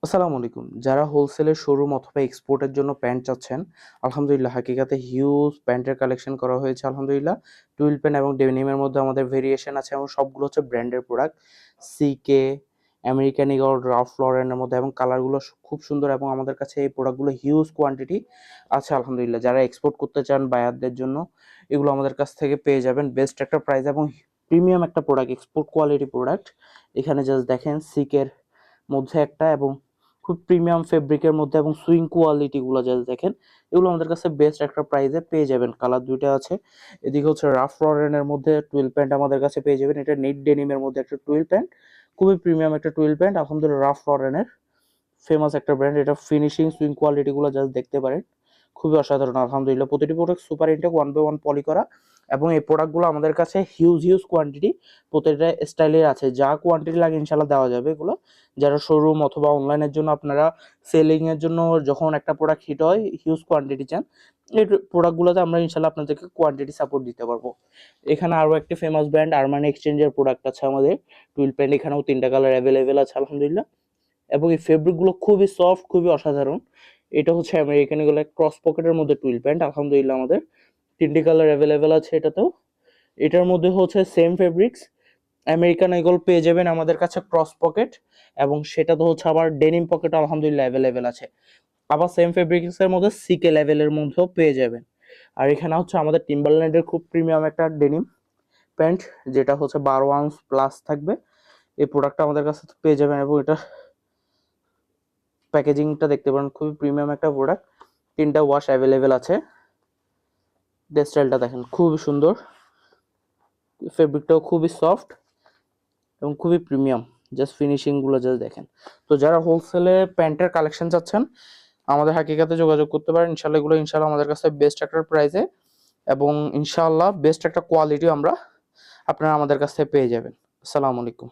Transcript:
আসসালামু আলাইকুম। যারা হোলসেলের শোরুম অথবা এক্সপোর্টের জন্য প্যান্ট চাচ্ছেন, আলহামদুলিল্লাহ হাকিকাতে হিউজ প্যান্টের কালেকশন করা হয়েছে আলহামদুলিল্লাহ। টুইল প্যান্ট এবং ডেনিমের মধ্যে আমাদের ভেরিয়েশন আছে এবং সবগুলো হচ্ছে ব্র্যান্ডের প্রোডাক্ট। সিকে, আমেরিকান ইগল, রালফ লরেনের মধ্যে এবং কালারগুলো খুব সুন্দর এবং আমাদের কাছে এই প্রোডাক্টগুলো হিউজ কোয়ান্টিটি আছে আলহামদুলিল্লাহ। যারা এক্সপোর্ট করতে চান বায়ারদের জন্য এগুলো আমাদের কাছ থেকে পেয়ে যাবেন বেস্ট একটা প্রাইস এবং প্রিমিয়াম একটা প্রোডাক্ট, এক্সপোর্ট কোয়ালিটি প্রোডাক্ট। এখানে জাস্ট দেখেন সিকের মধ্যে একটা এবং খুব প্রিমিয়াম ফেব্রিকের মধ্যে এবং সুইং কোয়ালিটি গুলো যা দেখেন এগুলো আমাদের কাছে বেস্ট একটা প্রাইসে পেয়ে যাবেন। কালার দুইটা আছে। এদিকে হচ্ছে রাফ লরেনের মধ্যে টুইল প্যান্ট আমাদের কাছে পেয়ে যাবেন। এটা নেট ডেনিমের মধ্যে একটা টুইল প্যান্ট, খুবই প্রিমিয়াম একটা টুইল প্যান্ট আলহামদুলিল্লাহ। রাফ লরেনের ফেমাস একটা ব্র্যান্ড। এটা ফিনিশিং সুইং কোয়ালিটি গুলো জাস্ট দেখতে পারেন, খুবই অসাধারণ আলহামদুলিল্লাহ। প্রতিটি প্রোডাক্ট সুপার ইনটেক 1/1 পলি করা এবং এই প্রোডাক্টগুলো আমাদের কাছে হিউজ হিউজ কোয়ান্টিটি প্রতিটা স্টাইলের আছে। যা কোয়ান্টিটি লাগে ইনশাল্লাহ দেওয়া যাবে এগুলো। যারা শোরুম অথবা অনলাইনের জন্য আপনারা সেলিং এর জন্য যখন একটা প্রোডাক্ট হিট হয় হিউজ কোয়ান্টিটি চান, এই প্রোডাক্টগুলোতে আমরা ইনশাল্লাহ আপনাদেরকে কোয়ান্টিটি সাপোর্ট দিতে পারবো। এখানে আরো একটা ফেমাস ব্র্যান্ড আরমানি এক্সচেঞ্জের প্রোডাক্ট আছে আমাদের টুইল প্যান্ট। এখানেও 3টা কালার অ্যাভেলেবেল আছে আলহামদুলিল্লাহ এবং এই ফেব্রিকগুলো খুবই সফট, খুবই অসাধারণ। এটা হচ্ছে আমেরিকান এগুলো ক্রস পকেটের মধ্যে টুইল প্যান্ট আলহামদুলিল্লাহ। আমাদের 3টি কালার অ্যাভেলেবেল আছে এটাতেও। এটার মধ্যে হচ্ছে সেম ফেব্রিক্স আমেরিকান এগুলো পেয়ে যাবেন আমাদের কাছে ক্রস পকেট এবং সেটা তো হচ্ছে আবার ডেনিম পকেট আলহামদুলিল্লাহ অ্যাভেলেবেল আছে। আবার সেম ফেব্রিক্সের মধ্যে সিকে লেভেলের মধ্যেও পেয়ে যাবেন। আর এখানে হচ্ছে আমাদের টিম্বারল্যান্ডের খুব প্রিমিয়াম একটা ডেনিম প্যান্ট, যেটা হচ্ছে 12 আউন্স প্লাস থাকবে। এই প্রোডাক্টটা আমাদের কাছে পেয়ে যাবেন এবং এটা প্যাকেজিংটা দেখতে পারেন, খুবই প্রিমিয়াম একটা প্রোডাক্ট। 3টা ওয়াশ অ্যাভেলেবেল আছে। স্টাইলটা দেখেন খুবই সুন্দর, ফেব্রিকটাও খুবই সফট এবং খুবই প্রিমিয়াম। জাস্ট ফিনিশিং গুলো জাস্ট দেখেন। তো যারা হোলসেলে প্যান্টের কালেকশন চাচ্ছেন আমাদের হাকিকাতে যোগাযোগ করতে পারেন ইনশাল্লাহ। এগুলো ইনশাল্লাহ আমাদের কাছে বেস্ট একটা প্রাইসে এবং ইনশাল্লাহ বেস্ট একটা কোয়ালিটি আমরা আপনারা আমাদের কাছ থেকে পেয়ে যাবেন। আসসালামু আলাইকুম।